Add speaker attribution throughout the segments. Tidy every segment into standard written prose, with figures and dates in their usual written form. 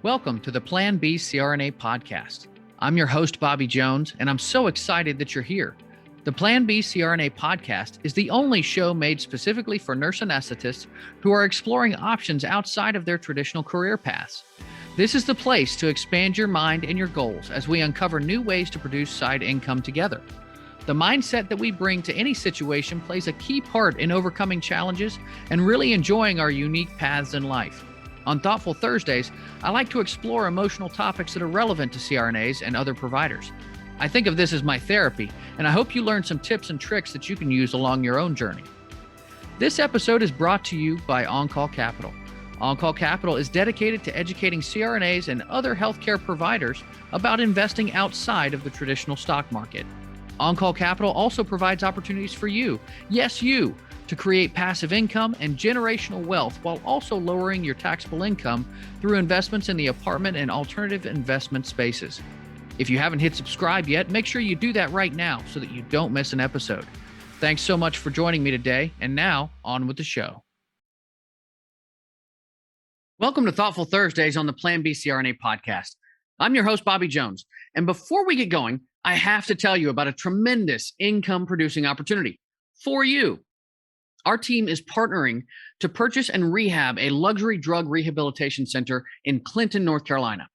Speaker 1: Welcome to the Plan B CRNA podcast. I'm your host, Bobby Jones, and I'm so excited that you're here. The Plan B CRNA podcast is the only show made specifically for nurse anesthetists who are exploring options outside of their traditional career paths. This is the place to expand your mind and your goals as we uncover new ways to produce side income together. The mindset that we bring to any situation plays a key part in overcoming challenges and really enjoying our unique paths in life. On Thoughtful Thursdays, I like to explore emotional topics that are relevant to CRNAs and other providers. I think of this as my therapy, and I hope you learn some tips and tricks that you can use along your own journey. This episode is brought to you by On-Call Capital. On-Call Capital is dedicated to educating CRNAs and other healthcare providers about investing outside of the traditional stock market. On-Call Capital also provides opportunities for you, yes, you, to create passive income and generational wealth while also lowering your taxable income through investments in the apartment and alternative investment spaces. If you haven't hit subscribe yet, make sure you do that right now so that you don't miss an episode. Thanks so much for joining me today, and now on with the show. Welcome to Thoughtful Thursdays on the Plan B CRNA podcast. I'm your host, Bobby Jones, and before we get going, I have to tell you about a tremendous income-producing opportunity for you. Our team is partnering to purchase and rehab a luxury drug rehabilitation center in Clinton, North Carolina.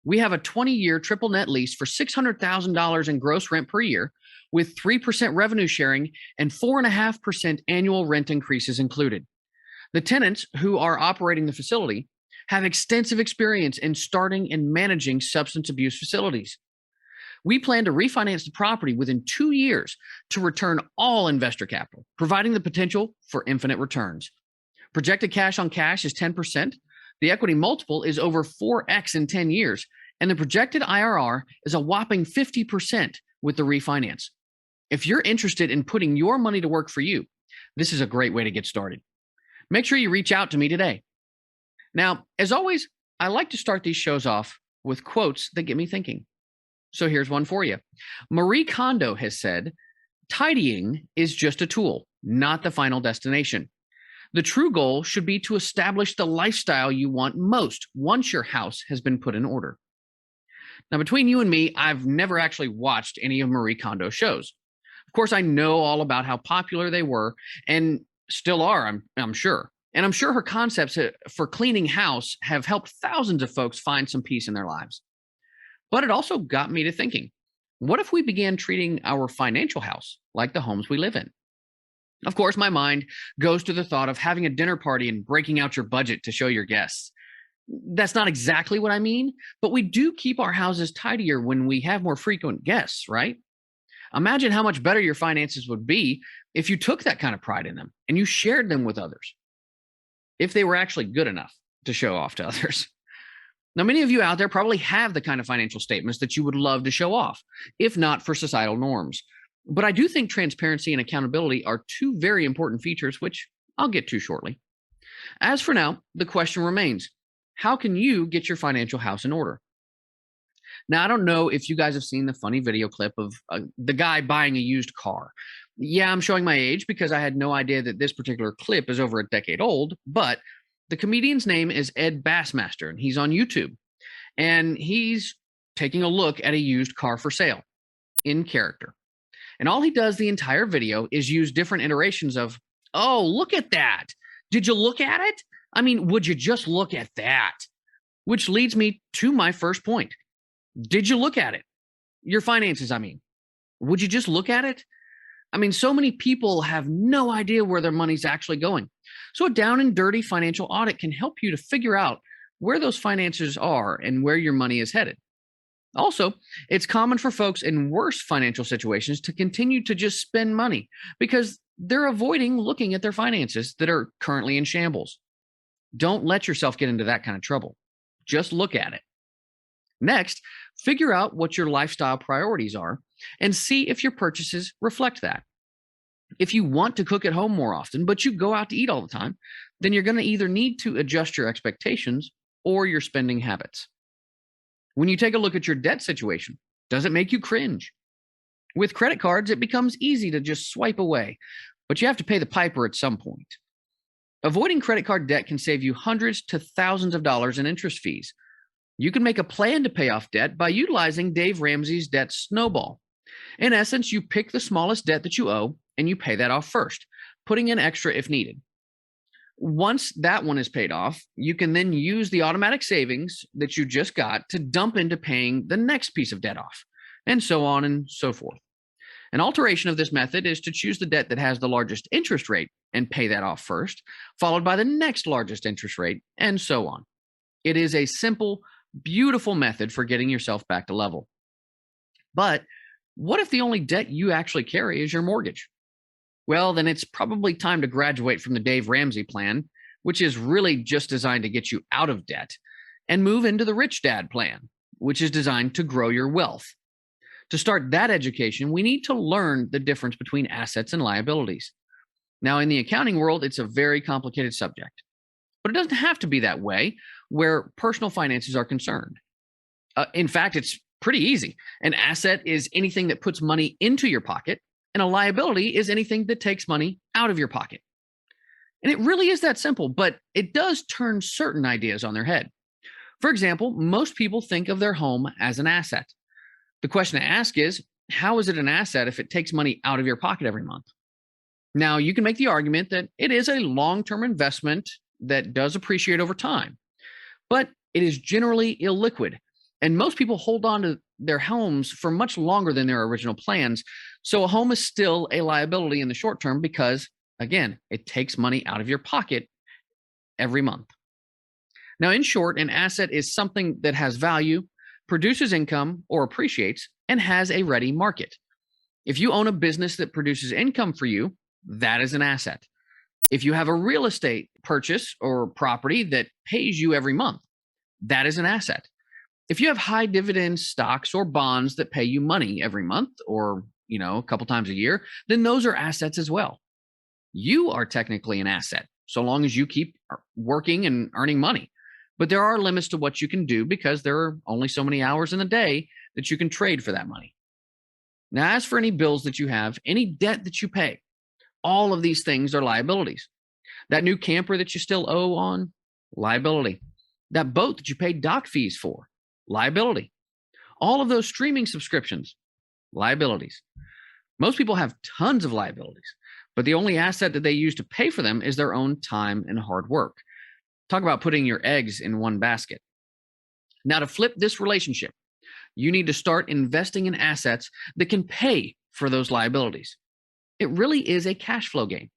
Speaker 1: We have a 20-year triple net lease for $600,000 in gross rent per year with 3% revenue sharing and 4.5% annual rent increases included. The tenants who are operating the facility have extensive experience in starting and managing substance abuse facilities. We plan to refinance the property within 2 years to return all investor capital, providing the potential for infinite returns. Projected cash on cash is 10%. The equity multiple is over 4x in 10 years, and the projected IRR is a whopping 50% with the refinance. If you're interested in putting your money to work for you, this is a great way to get started. Make sure you reach out to me today. Now, as always, I like to start these shows off with quotes that get me thinking. So here's one for you. Marie Kondo has said, "Tidying is just a tool, not the final destination. The true goal should be to establish the lifestyle you want most once your house has been put in order." Now, between you and me, I've never actually watched any of Marie Kondo's shows. Of course, I know all about how popular they were and still are, I'm sure. And I'm sure her concepts for cleaning house have helped thousands of folks find some peace in their lives. But it also got me to thinking, what if we began treating our financial house like the homes we live in? Of course, my mind goes to the thought of having a dinner party and breaking out your budget to show your guests. That's not exactly what I mean, but we do keep our houses tidier when we have more frequent guests, right? Imagine how much better your finances would be if you took that kind of pride in them and you shared them with others, if they were actually good enough to show off to others. Now, many of you out there probably have the kind of financial statements that you would love to show off, if not for societal norms. But I do think transparency and accountability are two very important features, which I'll get to shortly. As for now, the question remains, how can you get your financial house in order? Now, I don't know if you guys have seen the funny video clip of the guy buying a used car. Yeah, I'm showing my age because I had no idea that this particular clip is over a decade old, but the comedian's name is Ed Bassmaster, and he's on YouTube. And he's taking a look at a used car for sale in character. And all he does the entire video is use different iterations of, "Oh, look at that. Did you look at it? I mean, would you just look at that?" Which leads me to my first point. Did you look at it? Your finances, I mean. Would you just look at it? I mean, so many people have no idea where their money's actually going. So a down and dirty financial audit can help you to figure out where those finances are and where your money is headed. Also, it's common for folks in worse financial situations to continue to just spend money because they're avoiding looking at their finances that are currently in shambles. Don't let yourself get into that kind of trouble. Just look at it. Next, figure out what your lifestyle priorities are and see if your purchases reflect that. If you want to cook at home more often, but you go out to eat all the time, then you're going to either need to adjust your expectations or your spending habits. When you take a look at your debt situation, does it make you cringe? With credit cards, it becomes easy to just swipe away, but you have to pay the piper at some point. Avoiding credit card debt can save you hundreds to thousands of dollars in interest fees. You can make a plan to pay off debt by utilizing Dave Ramsey's debt snowball. In essence, you pick the smallest debt that you owe and you pay that off first, putting in extra if needed. Once that one is paid off, you can then use the automatic savings that you just got to dump into paying the next piece of debt off, and so on and so forth. An alteration of this method is to choose the debt that has the largest interest rate and pay that off first, followed by the next largest interest rate, and so on. It is a simple, beautiful method for getting yourself back to level. But what if the only debt you actually carry is your mortgage? Well, then it's probably time to graduate from the Dave Ramsey plan, which is really just designed to get you out of debt, and move into the Rich Dad plan, which is designed to grow your wealth. To start that education, we need to learn the difference between assets and liabilities. Now, in the accounting world, it's a very complicated subject, but it doesn't have to be that way where personal finances are concerned. In fact, it's pretty easy. An asset is anything that puts money into your pocket, and a liability is anything that takes money out of your pocket. And it really is that simple, but it does turn certain ideas on their head. For example, most people think of their home as an asset. The question to ask is, how is it an asset if it takes money out of your pocket every month? Now, you can make the argument that it is a long-term investment that does appreciate over time, but it is generally illiquid, and most people hold on to their homes for much longer than their original plans. So a home is still a liability in the short term because, again, it takes money out of your pocket every month. Now, in short, an asset is something that has value, produces income or appreciates, and has a ready market. If you own a business that produces income for you, that is an asset. If you have a real estate purchase or property that pays you every month, that is an asset. If you have high dividend stocks or bonds that pay you money every month or, a couple times a year, then those are assets as well. You are technically an asset so long as you keep working and earning money. But there are limits to what you can do because there are only so many hours in the day that you can trade for that money. Now, as for any bills that you have, any debt that you pay, all of these things are liabilities. That new camper that you still owe on, liability. That boat that you paid dock fees for, liability. All of those streaming subscriptions, liabilities. Most people have tons of liabilities, but the only asset that they use to pay for them is their own time and hard work. Talk about putting your eggs in one basket. Now, to flip this relationship, you need to start investing in assets that can pay for those liabilities. It really is a cash flow game.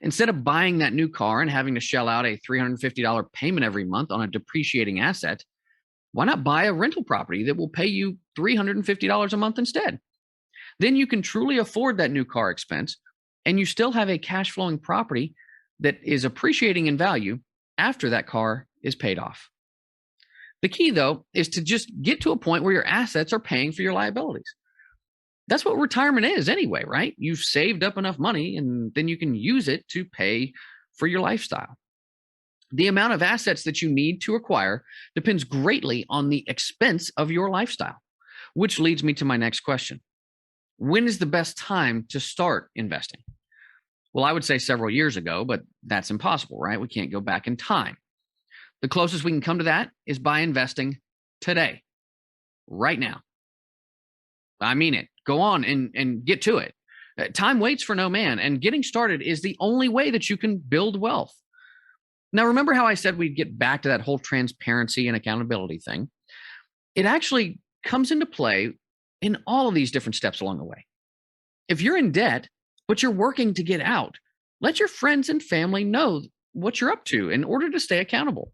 Speaker 1: Instead of buying that new car and having to shell out a $350 payment every month on a depreciating asset, why not buy a rental property that will pay you $350 a month instead? Then you can truly afford that new car expense, and you still have a cash flowing property that is appreciating in value after that car is paid off. The key, though, is to just get to a point where your assets are paying for your liabilities. That's what retirement is anyway, right? You've saved up enough money and then you can use it to pay for your lifestyle. The amount of assets that you need to acquire depends greatly on the expense of your lifestyle, which leads me to my next question. When is the best time to start investing? Well, I would say several years ago, but that's impossible, right? We can't go back in time. The closest we can come to that is by investing today, right now. I mean it. Go on and get to it. Time waits for no man, and getting started is the only way that you can build wealth. Now, remember how I said we'd get back to that whole transparency and accountability thing? It actually comes into play in all of these different steps along the way. If you're in debt, but you're working to get out, let your friends and family know what you're up to in order to stay accountable.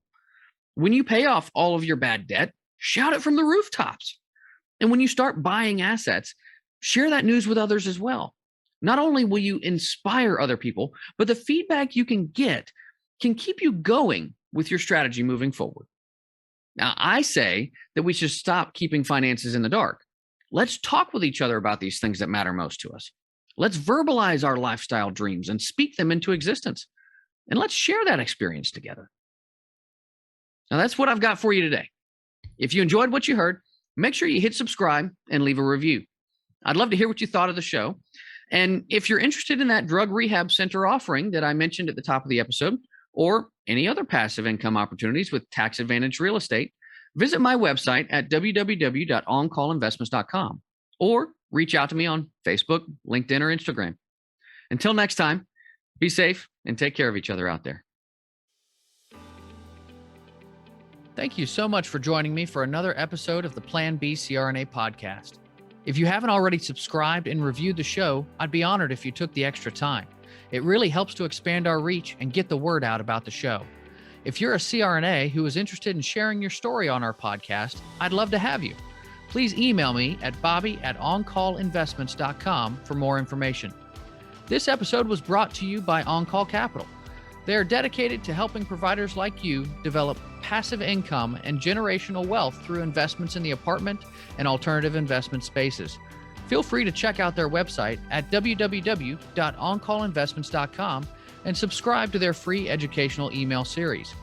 Speaker 1: When you pay off all of your bad debt, shout it from the rooftops. And when you start buying assets, share that news with others as well. Not only will you inspire other people, but the feedback you can get can keep you going with your strategy moving forward. Now, I say that we should stop keeping finances in the dark. Let's talk with each other about these things that matter most to us. Let's verbalize our lifestyle dreams and speak them into existence. And let's share that experience together. Now, that's what I've got for you today. If you enjoyed what you heard, make sure you hit subscribe and leave a review. I'd love to hear what you thought of the show. And if you're interested in that drug rehab center offering that I mentioned at the top of the episode, or any other passive income opportunities with tax advantage real estate, Visit my website at www.oncallinvestments.com or reach out to me on Facebook, LinkedIn, or Instagram. Until next time, be safe and take care of each other out there. Thank you so much for joining me for another episode of the Plan B CRNA podcast. If you haven't already subscribed and reviewed the show, I'd be honored if you took the extra time. It really helps to expand our reach and get the word out about the show. If you're a CRNA who is interested in sharing your story on our podcast, I'd love to have you. Please email me at bobby@oncallinvestments.com for more information. This episode was brought to you by OnCall Capital. They are dedicated to helping providers like you develop passive income and generational wealth through investments in the apartment and alternative investment spaces. Feel free to check out their website at www.oncallinvestments.com and subscribe to their free educational email series.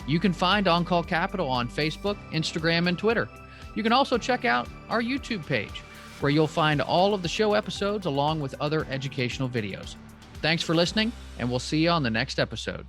Speaker 1: You can find OnCall Capital on Facebook, Instagram, and Twitter. You can also check out our YouTube page, where you'll find all of the show episodes along with other educational videos. Thanks for listening, and we'll see you on the next episode.